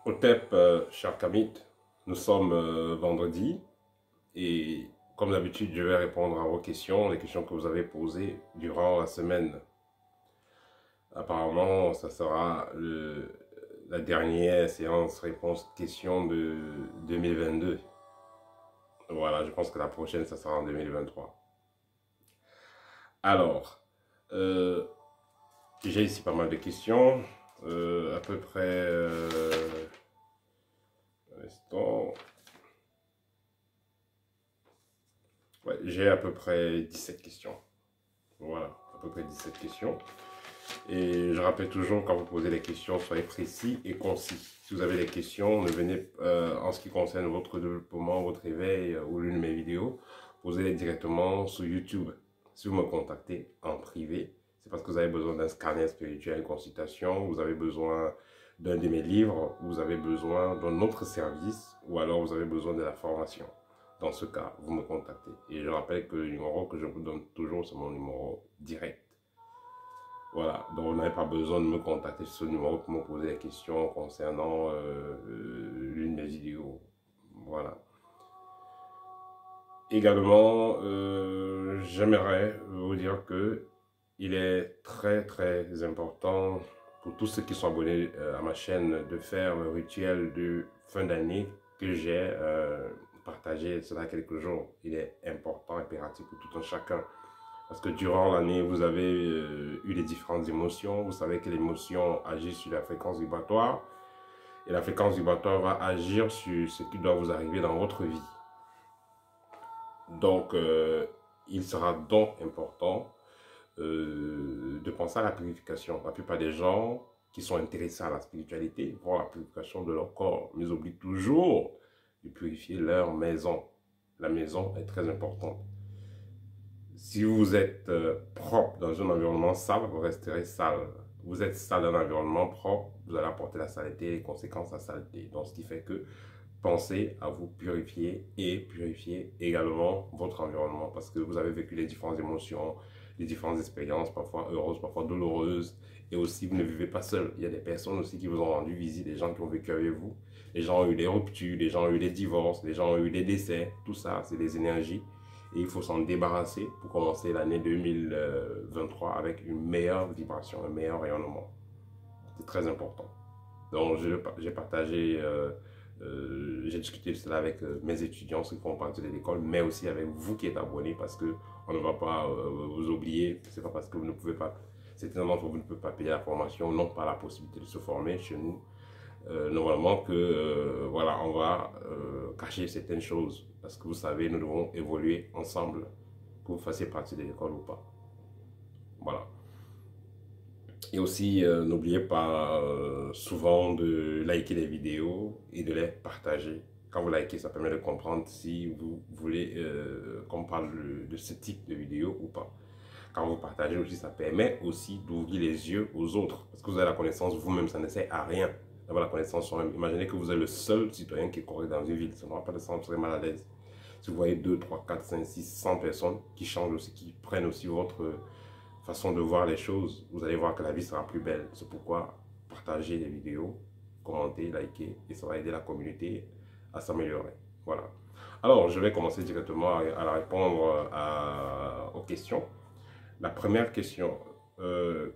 Au TEP, cher Kamit, nous sommes vendredi et comme d'habitude, je vais répondre à vos questions, les questions que vous avez posées durant la semaine. Apparemment, ça sera la dernière séance réponse-questions de 2022. Voilà, je pense que la prochaine, ça sera en 2023. Alors, euh, j'ai ici pas mal de questions, à peu près... un instant. Ouais, j'ai à peu près 17 questions. Voilà, à peu près 17 questions. Et je rappelle toujours, quand vous posez les questions, soyez précis et concis. Si vous avez des questions, ne venez, en ce qui concerne votre développement, votre éveil ou l'une de mes vidéos, posez-les directement sur YouTube. Si vous me contactez en privé, c'est parce que vous avez besoin d'un scanner spirituel, une consultation, vous avez besoin d'un de mes livres, vous avez besoin d'un autre service ou alors vous avez besoin de la formation. Dans ce cas, vous me contactez. Et je rappelle que le numéro que je vous donne toujours, c'est mon numéro direct. Voilà, donc vous n'avez pas besoin de me contacter sur ce numéro pour me poser des questions concernant l'une de mes vidéos. Voilà. Également, j'aimerais vous dire que il est très important pour tous ceux qui sont abonnés à ma chaîne de faire le rituel de fin d'année que j'ai partagé cela quelques jours. Il est important, impératif pour tout un chacun. Parce que durant l'année, vous avez eu les différentes émotions. Vous savez que l'émotion agit sur la fréquence vibratoire. Et la fréquence vibratoire va agir sur ce qui doit vous arriver dans votre vie. Donc, il sera donc important de penser à la purification. La plupart des gens qui sont intéressés à la spiritualité vont à la purification de leur corps, mais oublient toujours de purifier leur maison. La maison est très importante. Si vous êtes propre dans un environnement sale, vous resterez sale. Vous êtes sale dans un environnement propre, vous allez apporter la saleté et les conséquences de la saleté. Donc, ce qui fait que pensez à vous purifier et purifier également votre environnement parce que vous avez vécu les différentes émotions, les différentes expériences, parfois heureuses, parfois douloureuses. Et aussi, vous ne vivez pas seul. Il y a des personnes aussi qui vous ont rendu visite, des gens qui ont vécu avec vous. Les gens ont eu des ruptures, les gens ont eu des divorces, les gens ont eu des décès. Tout ça, c'est des énergies. Et il faut s'en débarrasser pour commencer l'année 2023 avec une meilleure vibration, un meilleur rayonnement. C'est très important. Donc, j'ai partagé, j'ai discuté de cela avec mes étudiants, ceux qui font partie de l'école, mais aussi avec vous qui êtes abonnés parce que on ne va pas vous oublier. C'est pas parce que vous ne pouvez pas, certains d'entre vous ne peuvent pas payer la formation, n'ont pas la possibilité de se former chez nous. Normalement que voilà, on va cacher certaines choses parce que vous savez, nous devons évoluer ensemble, que vous fassiez partie de l'école ou pas. Voilà. Et aussi, n'oubliez pas souvent de liker les vidéos et de les partager. Quand vous likez, ça permet de comprendre si vous voulez qu'on parle de ce type de vidéo ou pas. Quand vous partagez aussi, ça permet aussi d'ouvrir les yeux aux autres. Parce que vous avez la connaissance vous-même, ça ne sert à rien d'avoir la connaissance sur même. Imaginez que vous êtes le seul citoyen qui est correct dans une ville. Ça n'aura pas de sens, vous serez mal à l'aise. Si vous voyez 2, 3, 4, 5, 6, 100 personnes qui changent aussi, qui prennent aussi votre façon de voir les choses, vous allez voir que la vie sera plus belle. C'est pourquoi partagez les vidéos, commentez, likez, et ça va aider la communauté à s'améliorer. Voilà. Alors, je vais commencer directement à répondre aux questions. La première question,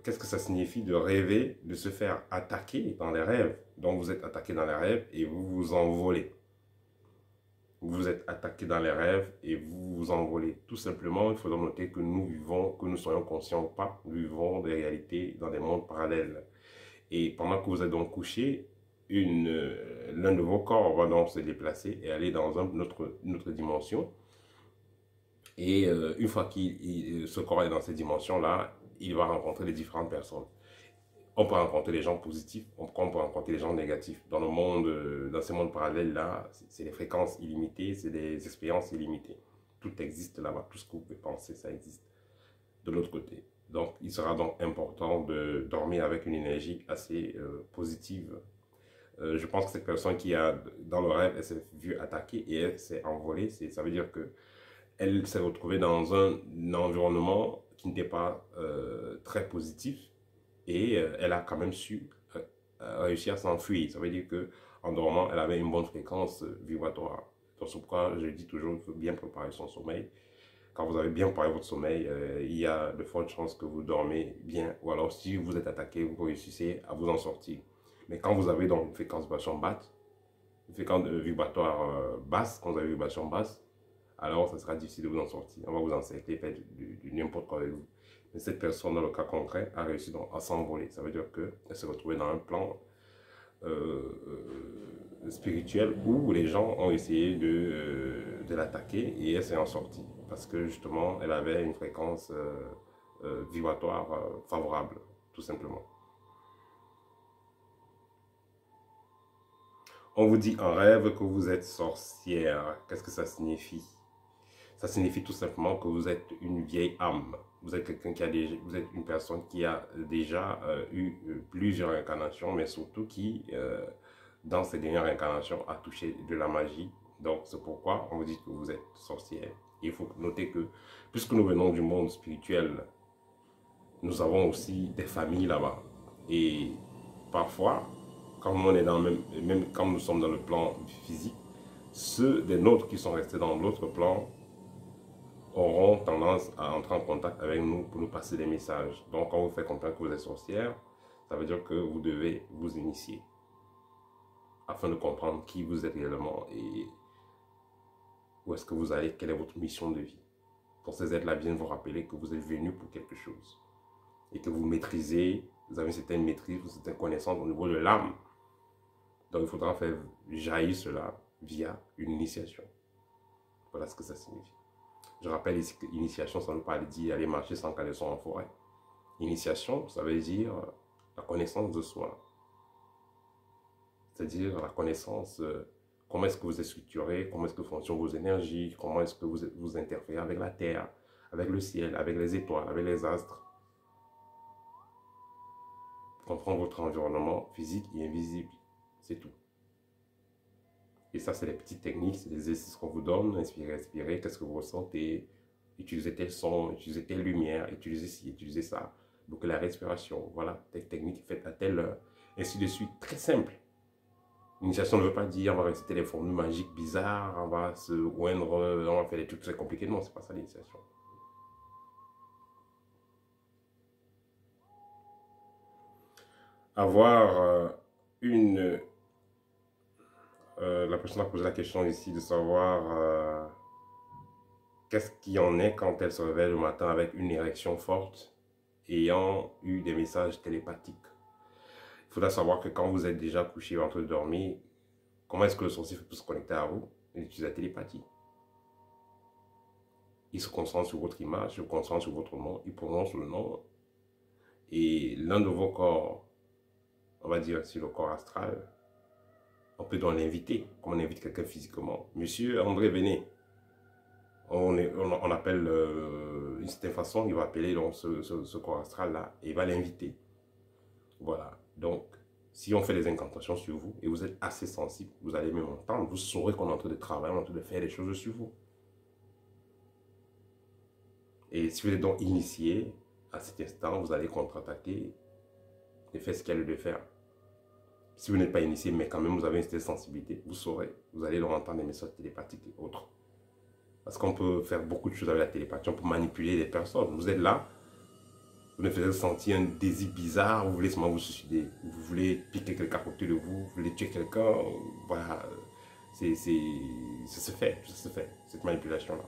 qu'est-ce que ça signifie de rêver, de se faire attaquer dans les rêves? Donc, vous êtes attaqué dans les rêves et vous vous envolez. Vous êtes attaqué dans les rêves et vous vous envolez. Tout simplement, il faudra noter que nous vivons, que nous soyons conscients ou pas, nous vivons des réalités dans des mondes parallèles. Et pendant que vous êtes donc couché, l'un de vos corps va donc se déplacer et aller dans une autre dimension. Et une fois que ce corps est dans cette dimension-là, il va rencontrer les différentes personnes. On peut rencontrer des gens positifs, on peut rencontrer des gens négatifs. Dans le monde, dans ce monde parallèle-là, c'est des fréquences illimitées, c'est des expériences illimitées. Tout existe là-bas, tout ce que vous pouvez penser, ça existe de l'autre côté. Donc, il sera donc important de dormir avec une énergie assez positive. Je pense que cette personne qui a, dans le rêve, elle s'est vue attaquer et elle s'est envolée, ça veut dire que elle s'est retrouvée dans un environnement qui n'était pas très positif et elle a quand même su réussi à s'enfuir. Ça veut dire que en dormant, elle avait une bonne fréquence vibratoire. Donc c'est pourquoi je dis toujours qu'il faut bien préparer son sommeil. Quand vous avez bien préparé votre sommeil, il y a de fortes chances que vous dormez bien. Ou alors si vous êtes attaqué, vous réussissez à vous en sortir. Mais quand vous avez donc une fréquence vibration basse, une fréquence vibratoire basse, quand vous avez une vibration basse, alors ça sera difficile de vous en sortir. On va vous encercler, faire du n'importe quoi avec vous. Mais cette personne, dans le cas concret, a réussi donc à s'envoler. Ça veut dire qu'elle s'est retrouvée dans un plan spirituel où les gens ont essayé de l'attaquer et elle s'est en sortie. Parce que justement, elle avait une fréquence vibratoire favorable, tout simplement. On vous dit en rêve que vous êtes sorcière. Qu'est-ce que ça signifie? Ça signifie tout simplement que vous êtes une vieille âme. Vous êtes quelqu'un qui a déjà, vous êtes une personne qui a déjà eu plusieurs incarnations, mais surtout qui, dans ces dernières incarnations, a touché de la magie. Donc, c'est pourquoi on vous dit que vous êtes sorcière. Il faut noter que, puisque nous venons du monde spirituel, nous avons aussi des familles là-bas. Et parfois, quand on est dans même quand nous sommes dans le plan physique, ceux des nôtres qui sont restés dans l'autre plan auront tendance à entrer en contact avec nous pour nous passer des messages. Donc, quand vous faites comprendre que vous êtes sorcière, ça veut dire que vous devez vous initier afin de comprendre qui vous êtes réellement et où est-ce que vous allez, quelle est votre mission de vie. Pour ces êtres-là viennent vous rappeler que vous êtes venu pour quelque chose et que vous maîtrisez, vous avez une certaine maîtrise, une certaine connaissance au niveau de l'âme. Donc, il faudra faire jaillir cela via une initiation. Voilà ce que ça signifie. Je rappelle ici que initiation, ça ne veut pas dire aller marcher sans caleçon en forêt. Initiation, ça veut dire la connaissance de soi. C'est-à-dire la connaissance, comment est-ce que vous êtes structuré, comment est-ce que fonctionnent vos énergies, comment est-ce que vous interférez avec la terre, avec le ciel, avec les étoiles, avec les astres. Comprendre votre environnement physique et invisible, c'est tout. Et ça, c'est les petites techniques, c'est les exercices qu'on vous donne, inspirer, expirer, qu'est-ce que vous ressentez, utiliser tel son, utiliser telle lumière, utiliser ci, utiliser ça. Donc la respiration, voilà, telle technique faite à telle heure, ainsi de suite, très simple. L'initiation ne veut pas dire on va réciter les formules magiques bizarres, on va se oindre, on va faire des trucs très compliqués. Non, c'est pas ça l'initiation. Avoir la personne a posé la question ici de savoir qu'est-ce qui en est quand elle se réveille le matin avec une érection forte, ayant eu des messages télépathiques. Il faudra savoir que quand vous êtes déjà couché en train de dormir, comment est-ce que le sorcier peut se connecter à vous? Il utilise la télépathie. Il se concentre sur votre image, il se concentre sur votre nom, il prononce le nom. Et l'un de vos corps, on va dire sur le corps astral, on peut donc l'inviter, comme on invite quelqu'un physiquement. Monsieur André, venez. On appelle d'une certaine façon, il va appeler donc ce corps astral-là et il va l'inviter. Voilà. Donc, si on fait des incantations sur vous et vous êtes assez sensible, vous allez même entendre, vous saurez qu'on est en train de travailler, on est en train de faire des choses sur vous. Et si vous êtes donc initié, à cet instant, vous allez contre-attaquer et faire ce qu'il y a de faire. Si vous n'êtes pas initié, mais quand même vous avez une certaine sensibilité, vous saurez, vous allez leur entendre des messages télépathiques et autres. Parce qu'on peut faire beaucoup de choses avec la télépathie, on peut manipuler les personnes. Vous êtes là, vous me faites sentir un désir bizarre, vous voulez seulement vous suicider, vous voulez piquer quelqu'un à côté de vous, vous voulez tuer quelqu'un, voilà, ça se fait, cette manipulation-là.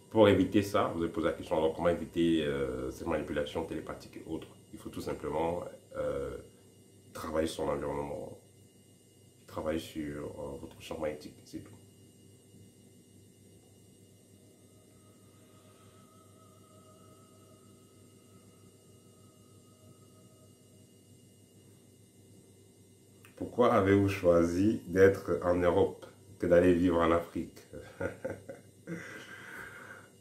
Pour éviter ça, vous avez posé la question, alors comment éviter cette manipulation télépathique et autres? Il faut tout simplement travailler sur l'environnement, travailler sur votre champ magnétique, c'est tout. Pourquoi avez-vous choisi d'être en Europe que d'aller vivre en Afrique?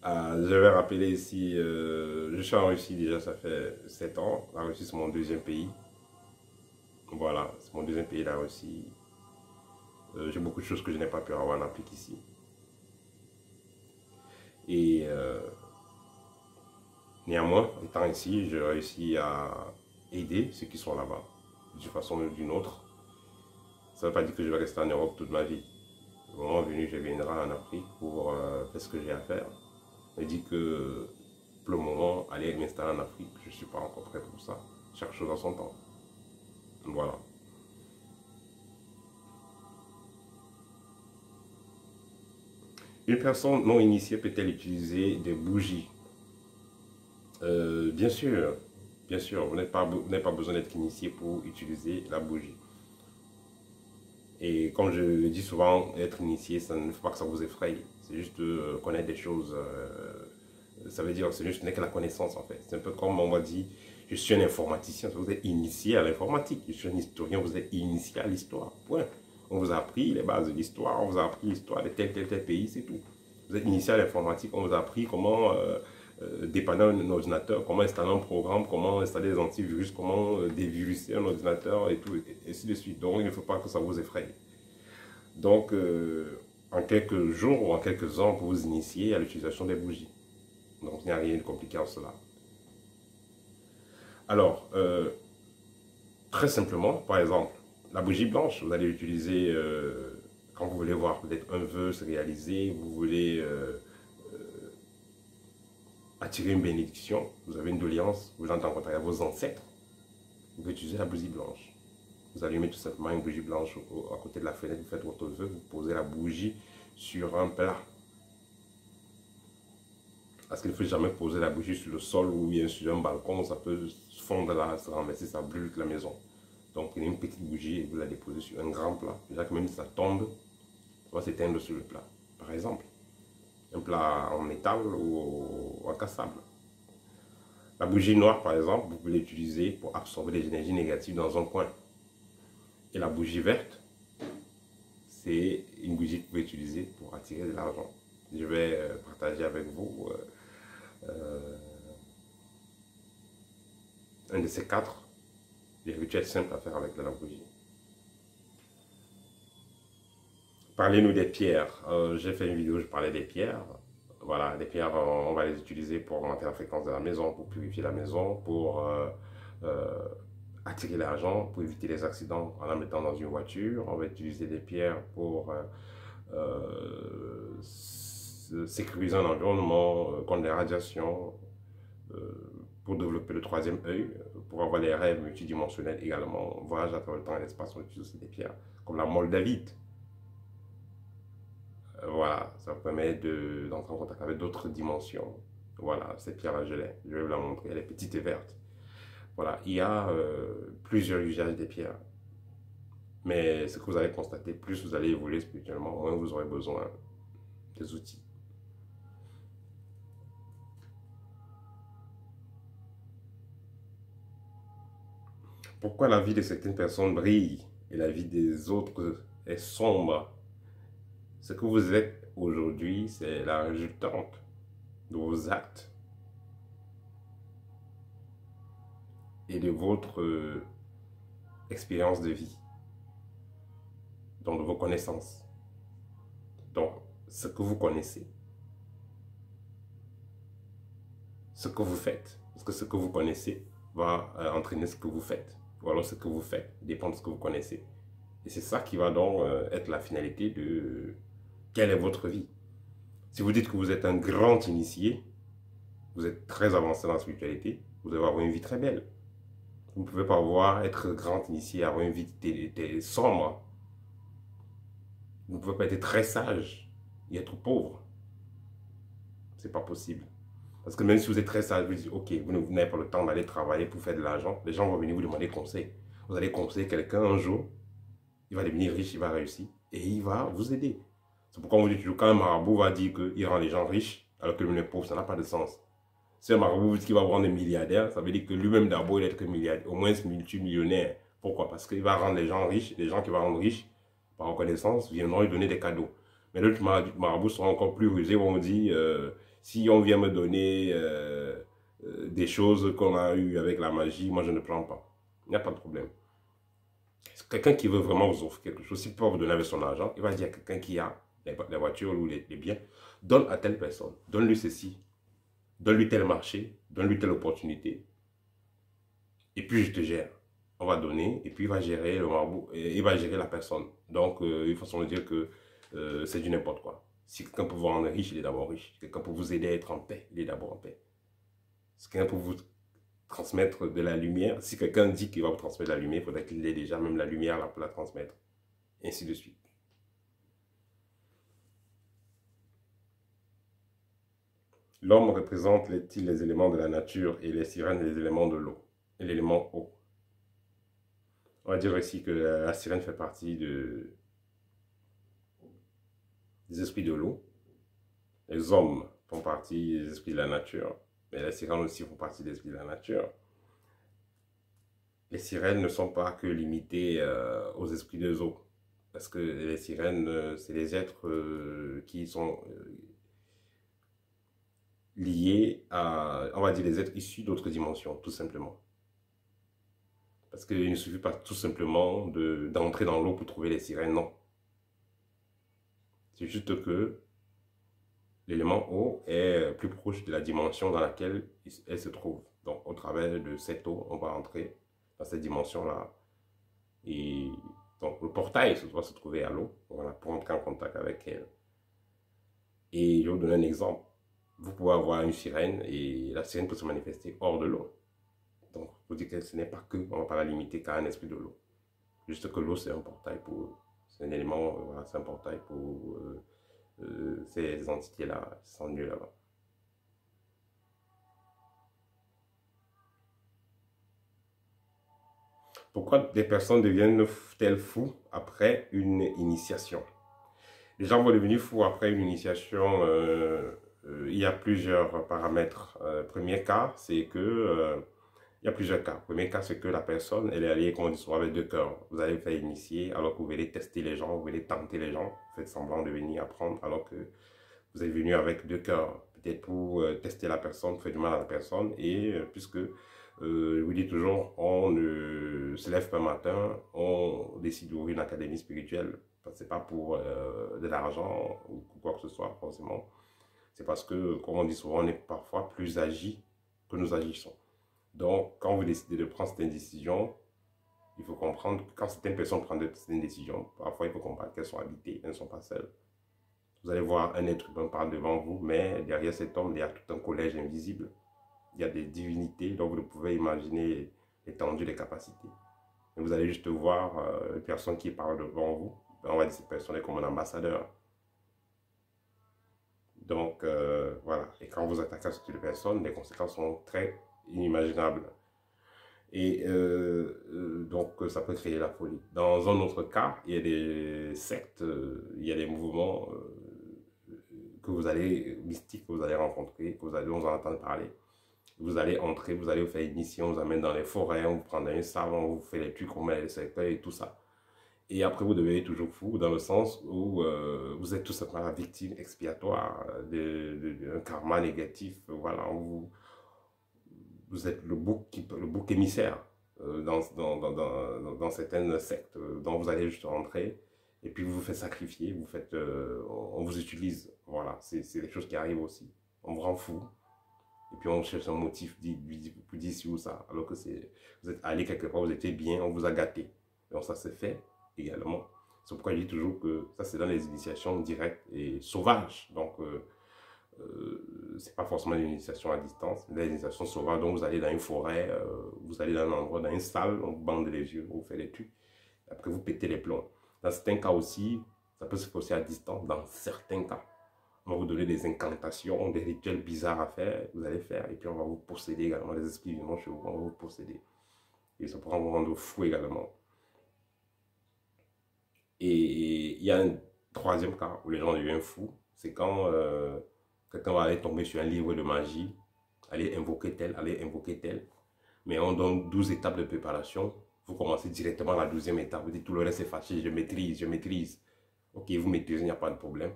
Je vais rappeler ici, je suis en Russie déjà, ça fait 7 ans. La Russie, c'est mon deuxième pays. Voilà, c'est mon deuxième pays, la Russie. J'ai beaucoup de choses que je n'ai pas pu avoir en Afrique ici. Et néanmoins, étant ici, j'ai réussi à aider ceux qui sont là-bas, d'une façon ou d'une autre. Ça ne veut pas dire que je vais rester en Europe toute ma vie. Au moment venu, je viendrai en Afrique pour faire ce que j'ai à faire. Je dis que pour le moment, aller m'installer en Afrique, je ne suis pas encore prêt pour ça. Chaque chose à son temps. Voilà. Une personne non initiée peut-elle utiliser des bougies? Bien sûr, bien sûr, vous n'avez pas besoin d'être initié pour utiliser la bougie. Et comme je le dis souvent, être initié, ça ne faut pas que ça vous effraie. C'est juste connaître des choses. Ça veut dire, c'est juste n'est que la connaissance en fait. C'est un peu comme on m'a dit, je suis un informaticien, vous êtes initié à l'informatique. Je suis un historien, vous êtes initié à l'histoire. Point. On vous a appris les bases de l'histoire, on vous a appris l'histoire de tel pays, c'est tout. Vous êtes initié à l'informatique, on vous a appris comment dépanner un ordinateur, comment installer un programme, comment installer des antivirus, comment déviruser un ordinateur et tout, et ainsi de suite. Donc il ne faut pas que ça vous effraie. Donc en quelques jours ou en quelques ans, vous vous initiez à l'utilisation des bougies. Donc il n'y a rien de compliqué en cela. Alors, très simplement, par exemple, la bougie blanche, vous allez l'utiliser quand vous voulez voir peut-être un vœu se réaliser, vous voulez attirer une bénédiction, vous avez une doléance, vous entendez en contact avec vos ancêtres, vous pouvez utiliser la bougie blanche. Vous allumez tout simplement une bougie blanche à côté de la fenêtre, vous faites votre vœu, vous posez la bougie sur un plat. Parce qu'il ne faut jamais poser la bougie sur le sol ou bien sur un balcon, ça peut fondre là, se renverser, ça brûle la maison. Donc prenez une petite bougie et vous la déposez sur un grand plat. Déjà que même si ça tombe, ça va s'éteindre sur le plat. Par exemple, un plat en métal ou en cassable. La bougie noire, par exemple, vous pouvez l'utiliser pour absorber les énergies négatives dans un coin. Et la bougie verte, c'est une bougie que vous pouvez utiliser pour attirer de l'argent. Je vais partager avec vous un de ces 4 des rituels simples à faire avec la bougie. Parlez-nous des pierres. J'ai fait une vidéo où je parlais des pierres. Voilà, les pierres, on va les utiliser pour augmenter la fréquence de la maison, pour purifier la maison, pour attirer l'argent, pour éviter les accidents en la mettant dans une voiture. On va utiliser des pierres pour sécuriser un environnement contre les radiations, pour développer le 3e œil, pour avoir les rêves multidimensionnels également. Voyage à travers le temps et l'espace, on utilise aussi des pierres, comme la moldavite. Voilà, ça permet d'entrer en contact avec d'autres dimensions. Voilà, cette pierre-là, je l'ai. Je vais vous la montrer. Elle est petite et verte. Voilà, il y a plusieurs usages des pierres. Mais ce que vous allez constater, plus vous allez évoluer spirituellement, moins vous aurez besoin des outils. Pourquoi la vie de certaines personnes brille et la vie des autres est sombre? Ce que vous êtes aujourd'hui, c'est la résultante de vos actes et de votre expérience de vie, donc de vos connaissances. Donc, ce que vous connaissez, ce que vous faites, parce que ce que vous connaissez va entraîner ce que vous faites, ou alors ce que vous faites dépend de ce que vous connaissez. Et c'est ça qui va donc être la finalité de quelle est votre vie. Si vous dites que vous êtes un grand initié, vous êtes très avancé dans la spiritualité, vous allez avoir une vie très belle. Vous ne pouvez pas être grand initié, avoir une vie sombre. Vous ne pouvez pas être très sage et être pauvre. C'est pas possible. Parce que même si vous êtes très sage, vous dites, ok, vous n'avez pas le temps d'aller travailler pour faire de l'argent, les gens vont venir vous demander conseil. Vous allez conseiller quelqu'un un jour, il va devenir riche, il va réussir et il va vous aider. C'est pourquoi on vous dit toujours, quand un marabout va dire qu'il rend les gens riches alors que lui est pauvre, ça n'a pas de sens. Si un marabout dit qu'il va rendre des milliardaires, ça veut dire que lui-même d'abord il est milliardaire, au moins multimillionnaire. Pourquoi? Parce qu'il va rendre les gens riches, les gens qui vont rendre riches, par reconnaissance, viendront lui donner des cadeaux. Mais l'autre marabout sera encore plus rusé, on dit, si on vient me donner des choses qu'on a eues avec la magie, moi je ne prends pas. Il n'y a pas de problème. Quelqu'un qui veut vraiment vous offrir quelque chose, s'il peut vous donner avec son argent, il va dire à quelqu'un qui a les voitures ou les biens, donne à telle personne, donne-lui ceci, donne-lui tel marché, donne-lui telle opportunité. et puis je te gère. On va donner, et puis il va gérer le marabout, et il va gérer la personne. Donc, il faut se dire que c'est du n'importe quoi. Si quelqu'un peut vous rendre riche, il est d'abord riche. Si quelqu'un peut vous aider à être en paix, il est d'abord en paix. Si quelqu'un peut vous transmettre de la lumière, si quelqu'un dit qu'il va vous transmettre de la lumière, il faudrait qu'il ait déjà même la lumière là pour la transmettre. Et ainsi de suite. L'homme représente les éléments de la nature et les sirènes les éléments de l'eau et l'élément eau. On va dire aussi que la sirène fait partie des esprits de l'eau. Les hommes font partie des esprits de la nature, mais les sirènes aussi font partie des esprits de la nature. Les sirènes ne sont pas que limitées aux esprits des eaux, parce que les sirènes, c'est les êtres qui sont liés à, on va dire, les êtres issus d'autres dimensions, tout simplement. Parce qu'il ne suffit pas tout simplement d'entrer dans l'eau pour trouver les sirènes, non. C'est juste que l'élément eau est plus proche de la dimension dans laquelle elle se trouve. Donc, au travers de cette eau, on va entrer dans cette dimension-là. Et donc, le portail doit se trouver à l'eau, voilà, pour entrer en contact avec elle. Et je vais vous donner un exemple. Vous pouvez avoir une sirène et la sirène peut se manifester hors de l'eau. Donc, vous dites que ce n'est pas que, on ne va pas la limiter qu'à un esprit de l'eau. Juste que l'eau, c'est un portail pour, c'est un élément, voilà, c'est un portail pour ces entités-là, qui sont lieux là-bas. Pourquoi des personnes deviennent-elles fous après une initiation? Les gens vont devenir fous après une initiation. Il y a plusieurs paramètres. Premier cas, c'est que il y a plusieurs cas. Premier cas, c'est que la personne, elle est alliée, comme on dit souvent, avec deux cœurs. Vous allez faire initier alors que vous voulez tester les gens, vous voulez tenter les gens. Vous faites semblant de venir apprendre alors que vous êtes venu avec deux cœurs. Peut-être pour tester la personne, faire du mal à la personne. Et puisque, je vous dis toujours, on ne se lève pas un matin, on décide d'ouvrir une académie spirituelle. Ce n'est pas pour de l'argent ou quoi que ce soit, forcément. C'est parce que, comme on dit souvent, on est parfois plus agi que nous agissons. Donc, quand vous décidez de prendre cette décision, il faut comprendre que quand certaines personnes prennent cette décision, parfois il faut comprendre qu'elles sont habitées, elles ne sont pas seules. Vous allez voir un être humain parle devant vous, mais derrière cet homme, il y a tout un collège invisible. Il y a des divinités, donc vous ne pouvez imaginer l'étendue des capacités. Et vous allez juste voir une personne qui parle devant vous. On va dire que cette personne est comme un ambassadeur. Donc, voilà. Et quand vous attaquez à ce type de personne, les conséquences sont très inimaginables. Et donc, ça peut créer la folie. Dans un autre cas, il y a des sectes, il y a des mouvements que vous allez, mystiques, que vous allez rencontrer, que vous allez en entendre parler. Vous allez entrer, vous allez vous faire une mission, on vous amène dans les forêts, on vous prend dans un salon, on vous fait les trucs, on met les cercueils et tout ça. Et après, vous devenez toujours fou dans le sens où vous êtes tout simplement la victime expiatoire d'un karma négatif. Voilà, vous êtes le bouc émissaire dans certaines sectes dont vous allez juste rentrer et puis vous vous faites sacrifier, on vous utilise. Voilà, c'est des choses qui arrivent aussi. On vous rend fou. Et puis on cherche un motif pour dire ci ou ça. Alors que vous êtes allé quelque part, vous étiez bien, on vous a gâté. Donc ça se fait également. C'est pourquoi je dis toujours que ça c'est dans les initiations directes et sauvages. Donc c'est pas forcément une initiation à distance, mais des initiations sauvages. Donc vous allez dans une forêt, vous allez dans un endroit, dans une salle, on vous bande les yeux, on vous fait des trucs. Après vous pétez les plombs. Dans certains cas aussi, ça peut se faire aussi à distance, dans certains cas. On va vous donner des incantations, des rituels bizarres à faire, vous allez faire, et puis on va vous posséder également, les esprits vivants chez vous, on va vous posséder. Et ça pourra vous rendre fou également. Et il y a un troisième cas où les gens deviennent fous, c'est quand quelqu'un va aller tomber sur un livre de magie, aller invoquer tel, mais on donne 12 étapes de préparation, vous commencez directement à la 12e étape, vous dites tout le reste c'est facile, je maîtrise. Ok, vous maîtrisez, il n'y a pas de problème.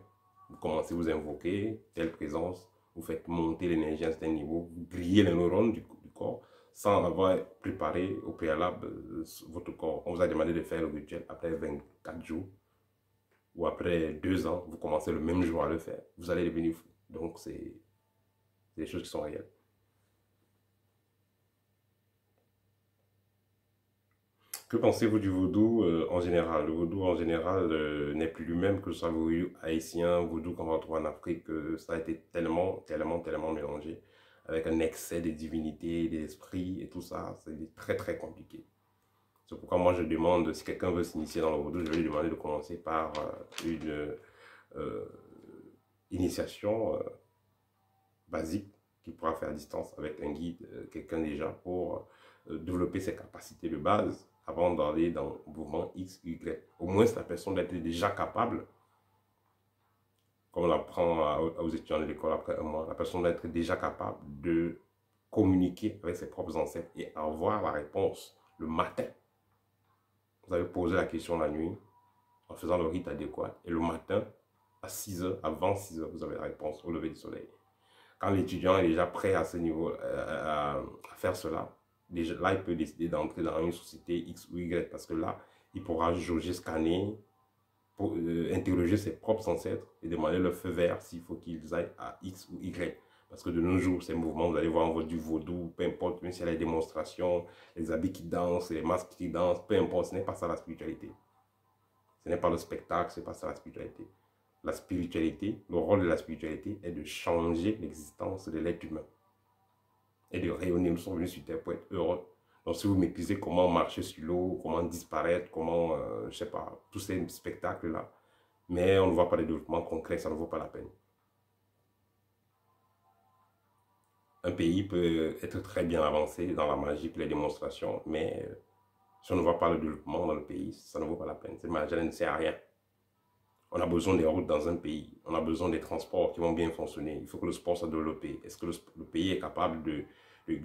Vous commencez à vous invoquer, telle présence, vous faites monter l'énergie à un certain niveau, vous grillez les neurones du corps sans avoir préparé au préalable votre corps. On vous a demandé de faire le rituel après 24 jours ou après 2 ans, vous commencez le même jour à le faire. Vous allez devenir fou. Donc, c'est des choses qui sont réelles. Que pensez-vous du vaudou en général? Le vaudou en général n'est plus lui-même, que ce soit vaudou haïtien, vaudou qu'on va retrouver en Afrique. Ça a été tellement mélangé avec un excès de divinité, d'esprit et tout ça. C'est très très compliqué. C'est pourquoi moi je demande, si quelqu'un veut s'initier dans le vaudou, je vais lui demander de commencer par une euh, initiation basique qu'il pourra faire à distance avec un guide, quelqu'un déjà, pour développer ses capacités de base avant d'aller dans le mouvement X, Y. Au moins, la personne doit être déjà capable, comme on apprend aux étudiants de l'école après un mois, la personne doit être déjà capable de communiquer avec ses propres ancêtres et avoir la réponse le matin. Vous avez posé la question la nuit en faisant le rite adéquat et le matin, à 6 heures, avant 6 heures, vous avez la réponse au lever du soleil. Quand l'étudiant est déjà prêt à ce niveau, à faire cela, déjà, là, il peut décider d'entrer dans une société X ou Y parce que là, il pourra jauger, scanner, pour, interroger ses propres ancêtres et demander le feu vert s'il faut qu'ils aillent à X ou Y. Parce que de nos jours, ces mouvements, vous allez voir du vaudou, peu importe, même s'il y a les démonstrations, les habits qui dansent, les masques qui dansent, peu importe, ce n'est pas ça la spiritualité. Ce n'est pas le spectacle, ce n'est pas ça la spiritualité. La spiritualité, le rôle de la spiritualité est de changer l'existence de l'être humain et de rayonner. Nous sommes venus sur Terre pour être heureux. Donc, si vous maîtrisez comment marcher sur l'eau, comment disparaître, comment, je ne sais pas, tous ces spectacles-là, mais on ne voit pas de développement concret, ça ne vaut pas la peine. Un pays peut être très bien avancé dans la magie, les démonstrations, mais si on ne voit pas le développement dans le pays, ça ne vaut pas la peine. Cette magie ne sert à rien. On a besoin des routes dans un pays. On a besoin des transports qui vont bien fonctionner. Il faut que le sport soit développé. Est-ce que le pays est capable de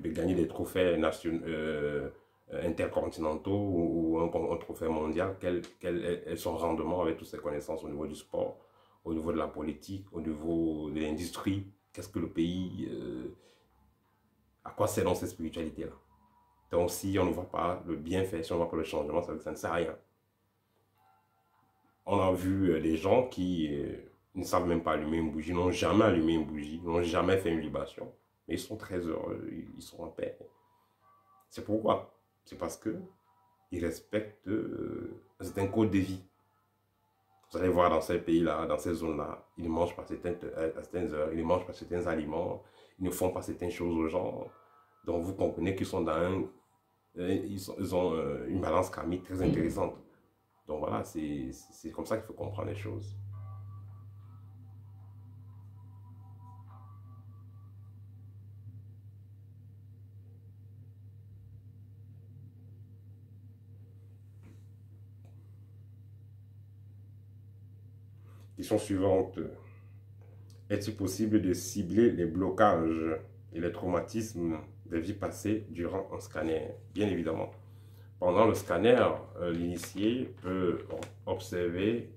gagner des trophées intercontinentaux ou un trophée mondial? Quel est son rendement avec toutes ses connaissances au niveau du sport, au niveau de la politique, au niveau de l'industrie? Qu'est-ce que le pays... à quoi sert dans cette spiritualité-là? Donc, si on ne voit pas le bienfait, si on ne voit pas le changement, ça veut dire que ça ne sert à rien. On a vu des gens qui ne savent même pas allumer une bougie, n'ont jamais allumé une bougie, n'ont jamais fait une libation. Mais ils sont très heureux, ils sont en paix. C'est pourquoi? C'est parce que ils respectent un code de vie. Vous allez voir dans ces pays-là, dans ces zones-là, ils ne mangent pas à certaines heures, ils ne mangent pas certains aliments, ils ne font pas certaines choses aux gens. Donc vous comprenez qu'ils sont dans ils ont une balance karmique très intéressante. Donc voilà, c'est comme ça qu'il faut comprendre les choses. Question suivante. Est-il possible de cibler les blocages et les traumatismes des vies passées durant un scanner? Bien évidemment. Pendant le scanner, l'initié peut observer,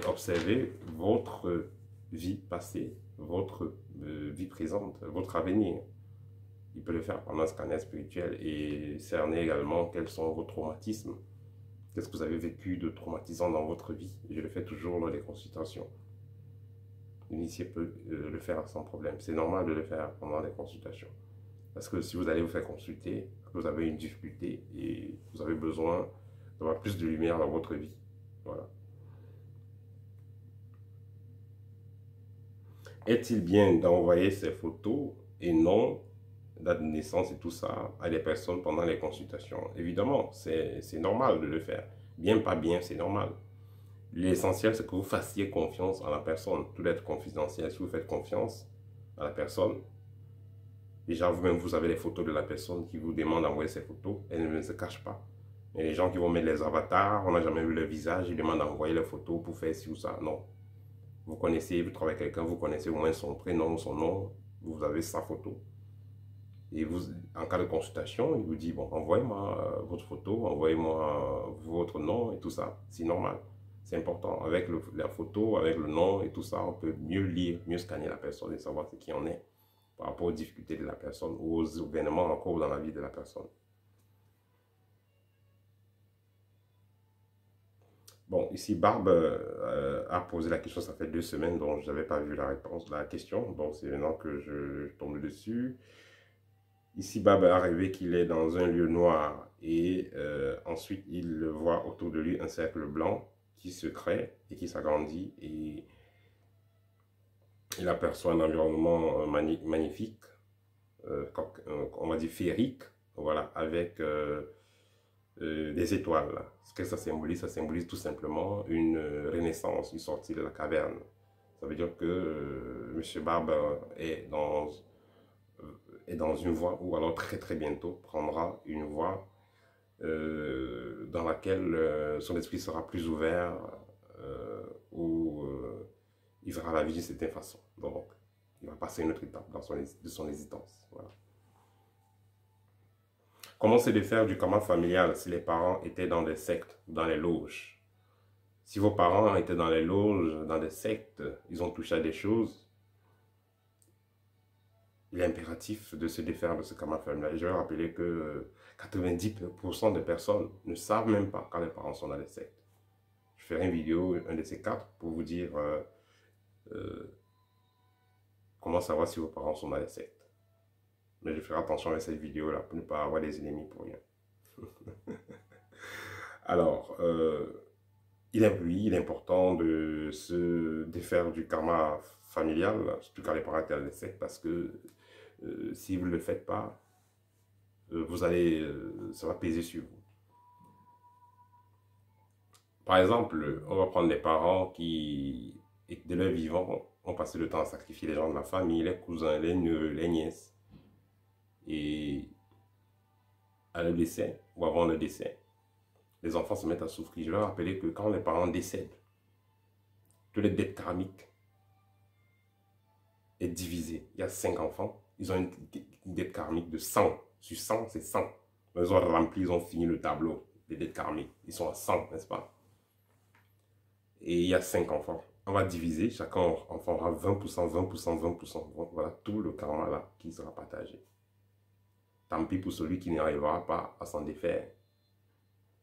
observer votre vie passée, votre vie présente, votre avenir. Il peut le faire pendant un scanner spirituel et cerner également quels sont vos traumatismes. Qu'est-ce que vous avez vécu de traumatisant dans votre vie? Je le fais toujours lors des consultations. L'initié peut le faire sans problème. C'est normal de le faire pendant les consultations. Parce que si vous allez vous faire consulter, vous avez une difficulté et vous avez besoin d'avoir plus de lumière dans votre vie. Voilà. Est-il bien d'envoyer ces photos et non date de naissance et tout ça à des personnes pendant les consultations? Évidemment, c'est normal de le faire. Bien, pas bien, c'est normal. L'essentiel, c'est que vous fassiez confiance à la personne. Tout doit être confidentiel. Si vous faites confiance à la personne, déjà vous-même, vous avez les photos de la personne qui vous demande d'envoyer ces photos. Elle ne se cache pas. Mais les gens qui vont mettre les avatars, on n'a jamais vu le visage, ils demandent d'envoyer les photos pour faire ci ou ça. Non. Vous connaissez, vous travaillez avec quelqu'un, vous connaissez au moins son prénom, son nom, vous avez sa photo. Et vous, en cas de consultation, il vous dit, bon, envoyez-moi votre photo, envoyez-moi votre nom et tout ça. C'est normal. C'est important. Avec la photo, avec le nom et tout ça, on peut mieux lire, mieux scanner la personne et savoir ce qui en est par rapport aux difficultés de la personne ou aux événements en cours dans la vie de la personne. Bon, ici, Barbe a posé la question, ça fait 2 semaines, donc je n'avais pas vu la réponse, la question. Donc, c'est maintenant que je tombe dessus. Ici, Bab a rêvé qu'il est dans un lieu noir et ensuite il voit autour de lui un cercle blanc qui se crée et qui s'agrandit et il aperçoit un environnement magnifique, on va dire féerique, voilà, avec des étoiles. Ce que ça symbolise tout simplement une renaissance, une sortie de la caverne. Ça veut dire que M. Barbe est dans une voie ou alors très très bientôt prendra une voie dans laquelle son esprit sera plus ouvert, où il verra la vie d'une certaine façon. Donc, il va passer une autre étape de son existence. Voilà. Comment se défaire du karma familial si les parents étaient dans des sectes, dans les loges? Si vos parents étaient dans les loges, dans des sectes, ils ont touché à des choses, il est impératif de se défaire de ce karma familial. Je vais rappeler que 90% des personnes ne savent même pas quand les parents sont dans les sectes. Je ferai une vidéo, un de ces quatre, pour vous dire euh, comment savoir si vos parents sont dans les sectes. Mais je ferai attention à cette vidéo-là pour ne pas avoir des ennemis pour rien. Alors, oui, il est important de se défaire du karma familial, surtout quand les parents étaient dans les sectes, parce que si vous ne le faites pas, ça va peser sur vous. Par exemple, on va prendre des parents qui, de leur vivant, ont passé le temps à sacrifier les gens de la famille, les cousins, les neveux, les nièces. Et à le décès, ou avant le décès, les enfants se mettent à souffrir. Je vais rappeler que quand les parents décèdent, toutes les dettes karmiques est divisée. Il y a 5 enfants, ils ont une dette karmique de 100. Sur 100, c'est 100. Ils ont rempli, ils ont fini le tableau des dettes karmiques. Ils sont à 100, n'est-ce pas? Et il y a 5 enfants. On va diviser, chaque enfant aura 20%, 20%, 20%. Donc voilà tout le karma là qui sera partagé. Tant pis pour celui qui n'arrivera pas à s'en défaire.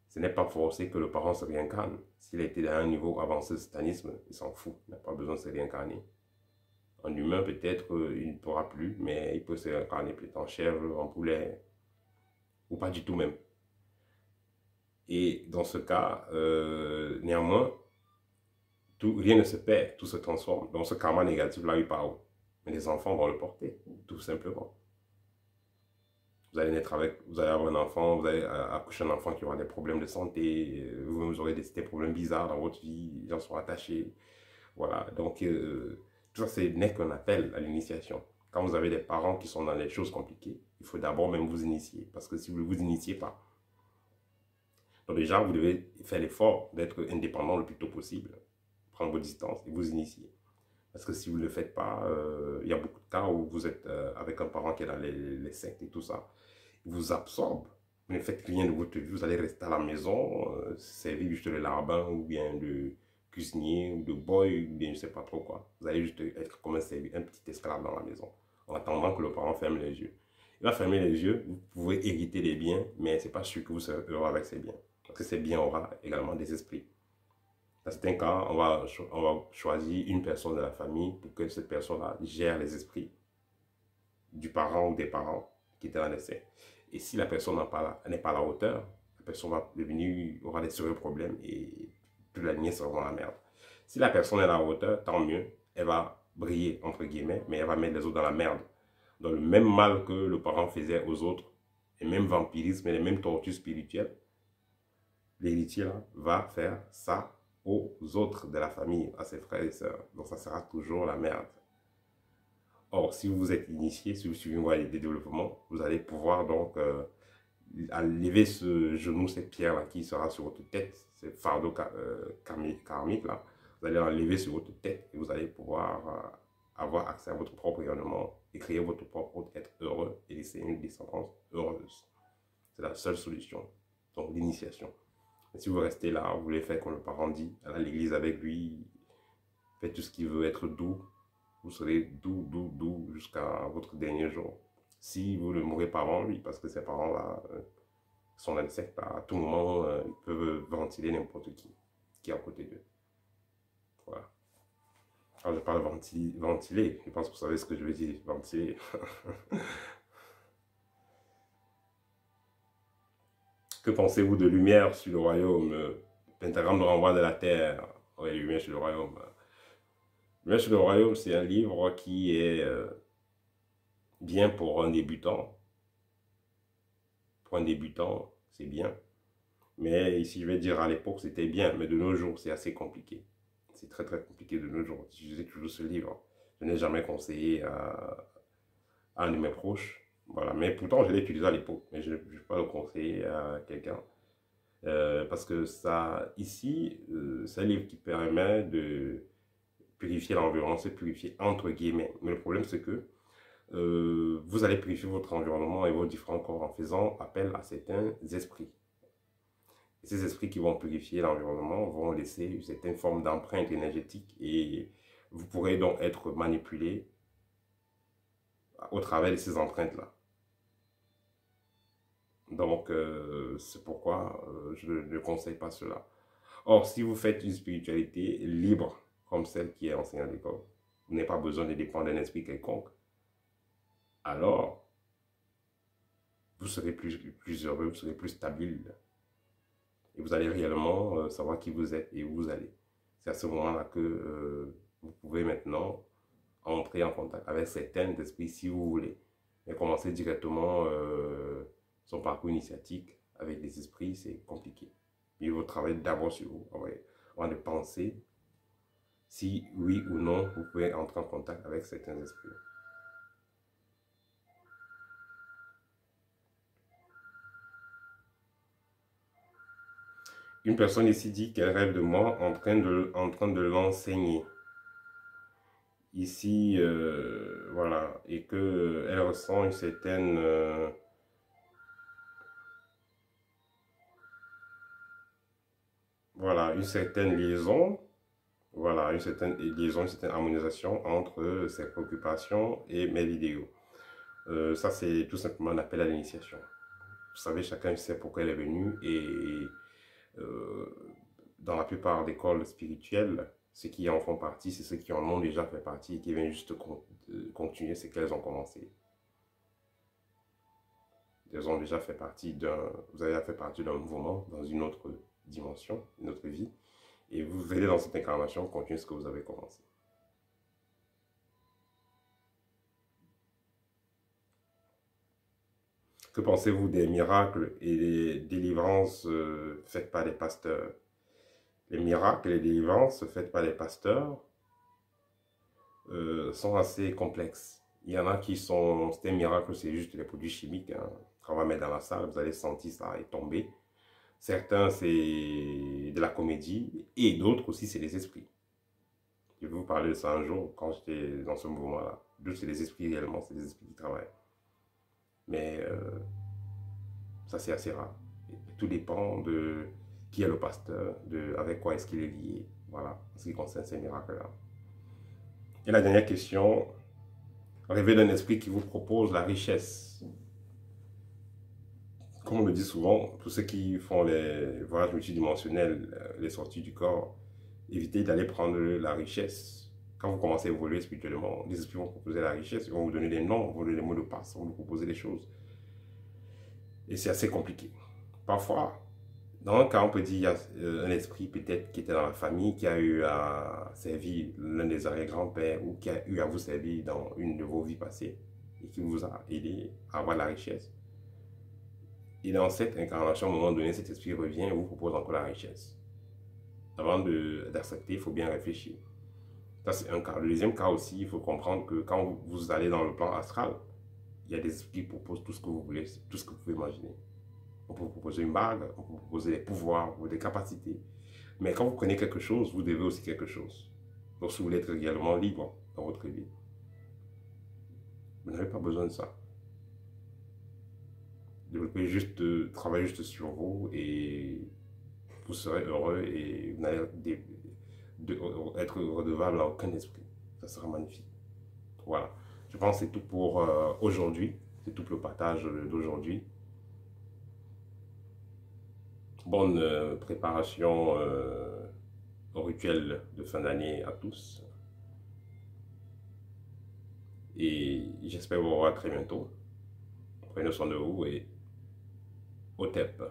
Ce n'est pas forcé que le parent se réincarne. S'il a été à un niveau avancé de satanisme, il s'en fout. Il n'a pas besoin de se réincarner. En humain, peut-être, il ne pourra plus, mais il peut se réincarner peut-être en chèvre, en poulet, ou pas du tout même. Et dans ce cas, néanmoins, rien ne se perd, tout se transforme. Donc ce karma négatif-là, il part où? Mais les enfants vont le porter, tout simplement. Vous allez naître avec, vous allez avoir un enfant, vous allez accoucher un enfant qui aura des problèmes de santé, vous aurez des problèmes bizarres dans votre vie, les gens sont attachés. Voilà, donc tout ça, n'est qu'un appel à l'initiation. Quand vous avez des parents qui sont dans les choses compliquées, il faut d'abord même vous initier. Parce que si vous ne vous initiez pas, donc déjà, vous devez faire l'effort d'être indépendant le plus tôt possible, prendre vos distances et vous initier. Parce que si vous ne le faites pas, il y a beaucoup de cas où vous êtes avec un parent qui est dans les sectes et tout ça. Il vous absorbe. Vous ne faites rien de votre vie. Vous allez rester à la maison, servir juste de larbin ou bien de cuisinier ou de boy ou bien je ne sais pas trop quoi. Vous allez juste être comme un petit esclave dans la maison en attendant que le parent ferme les yeux. Il va fermer les yeux, vous pouvez hériter des biens, mais ce n'est pas sûr que vous serez heureux avec ces biens. Parce que ces biens aura également des esprits. Dans certains cas, on va choisir une personne de la famille pour que cette personne-là gère les esprits du parent ou des parents qui étaient dans l'essai. Et si la personne n'est pas à la hauteur, la personne aura des sérieux problèmes et toute la lignée sera dans la merde. Si la personne est à la hauteur, tant mieux, elle va briller, entre guillemets, mais elle va mettre les autres dans la merde. Dans le même mal que le parent faisait aux autres, les mêmes vampirismes et les mêmes tortures spirituelles, l'héritier va faire ça aux autres de la famille, à ses frères et sœurs. Donc ça sera toujours la merde. Or, si vous êtes initié, si vous suivez une voie de développement, vous allez pouvoir donc lever ce genou, cette pierre-là qui sera sur votre tête, ce fardeau karmique là, vous allez l'enlever sur votre tête et vous allez pouvoir avoir accès à votre propre rayonnement et créer votre propre être heureux et laisser une descendance heureuse. C'est la seule solution. Donc l'initiation. Si vous restez là, vous voulez faire comme le parent dit, aller à l'église avec lui, faites tout ce qu'il veut, être doux, vous serez doux, doux, doux jusqu'à votre dernier jour. Si vous ne mourrez pas avant lui, parce que ces parents-là sont insectes, à tout moment, ils peuvent ventiler n'importe qui est à côté d'eux. Voilà. Alors je parle ventiler, je pense que vous savez ce que je veux dire, ventiler. Que pensez-vous de Lumière sur le royaume? Pentagramme de renvoi de la terre. Oui, Lumière sur le royaume. Lumière sur le royaume, c'est un livre qui est bien pour un débutant. Pour un débutant, c'est bien. Mais ici, je vais dire à l'époque, c'était bien. Mais de nos jours, c'est assez compliqué. C'est très, très compliqué de nos jours. J'utilisais toujours ce livre. Je n'ai jamais conseillé à un de mes proches. Voilà. Mais pourtant, je l'ai utilisé à l'époque. Mais je ne vais pas le conseiller à quelqu'un. Parce que ça, ici, c'est un livre qui permet de purifier l'environnement, c'est purifier entre guillemets. Mais le problème, c'est que vous allez purifier votre environnement et vos différents corps en faisant appel à certains esprits. Et ces esprits qui vont purifier l'environnement vont laisser une certaine forme d'empreinte énergétique et vous pourrez donc être manipulé au travers de ces empreintes-là. Donc, c'est pourquoi je ne conseille pas cela. Or, si vous faites une spiritualité libre, comme celle qui est enseignée à l'école, vous n'avez pas besoin de dépendre d'un esprit quelconque, alors vous serez plus heureux, vous serez plus stable. Et vous allez réellement savoir qui vous êtes et où vous allez. C'est à ce moment-là que vous pouvez maintenant entrer en contact avec certains esprits si vous voulez. Mais commencer directement son parcours initiatique avec des esprits, c'est compliqué. Il faut travailler d'abord sur vous, avant de penser si oui ou non vous pouvez entrer en contact avec certains esprits. Une personne ici dit qu'elle rêve de moi en train de l'enseigner. Ici, voilà, et que elle ressent une certaine voilà, une certaine liaison, voilà, une certaine liaison, une certaine harmonisation entre ses préoccupations et mes vidéos. Ça, c'est tout simplement un appel à l'initiation. Vous savez, chacun sait pourquoi elle est venue et dans la plupart des écoles spirituelles, ceux qui en font partie, c'est ceux qui en ont déjà fait partie et qui viennent juste continuer ce qu'elles ont commencé. Elles ont déjà fait partie vous avez fait partie d'un mouvement dans une autre dimension, une autre vie, et vous venez dans cette incarnation continuer ce que vous avez commencé. Que pensez-vous des miracles et des délivrances faites par les pasteurs? Les miracles et les délivrances faites par les pasteurs sont assez complexes. Il y en a qui sont, c'est un miracle, c'est juste les produits chimiques hein, qu'on va mettre dans la salle, vous allez sentir ça et tomber. Certains, c'est de la comédie et d'autres aussi, c'est les esprits. Je vais vous parler de ça un jour quand j'étais dans ce mouvement-là. D'autres, c'est les esprits réellement, c'est les esprits qui travaillent. Mais ça, c'est assez rare. Et tout dépend de qui est le pasteur, avec quoi est-ce qu'il est lié. Voilà, en ce qui concerne ces miracles-là. Et la dernière question, rêver d'un esprit qui vous propose la richesse. Comme on le dit souvent, pour ceux qui font les voyages multidimensionnels, les sorties du corps, évitez d'aller prendre la richesse. Quand vous commencez à évoluer spirituellement, les esprits vont proposer la richesse, ils vont vous donner des noms, vont vous donner des mots de passe, vont vous proposer des choses. Et c'est assez compliqué. Parfois, dans un cas, on peut dire qu'il y a un esprit peut-être qui était dans la famille, qui a eu à servir l'un des arrière-grands-pères ou qui a eu à vous servir dans une de vos vies passées et qui vous a aidé à avoir la richesse. Et dans cette incarnation, à un moment donné, cet esprit revient et vous propose encore la richesse. Avant d'accepter, il faut bien réfléchir. Ça, c'est un cas. Le deuxième cas aussi, il faut comprendre que quand vous allez dans le plan astral, il y a des esprits qui proposent tout ce que vous voulez, tout ce que vous pouvez imaginer. On peut vous proposer une bague, on peut vous proposer des pouvoirs ou des capacités. Mais quand vous prenez quelque chose, vous devez aussi quelque chose. Donc, si vous voulez être réellement libre dans votre vie, vous n'avez pas besoin de ça. Développez juste, travaillez juste sur vous et vous serez heureux et vous n'allez être redevable à aucun esprit. Ça sera magnifique. Voilà. Je pense que c'est tout pour aujourd'hui. C'est tout le partage d'aujourd'hui. Bonne préparation au rituel de fin d'année à tous. Et j'espère vous revoir très bientôt. Prenez soin de vous et au TEP.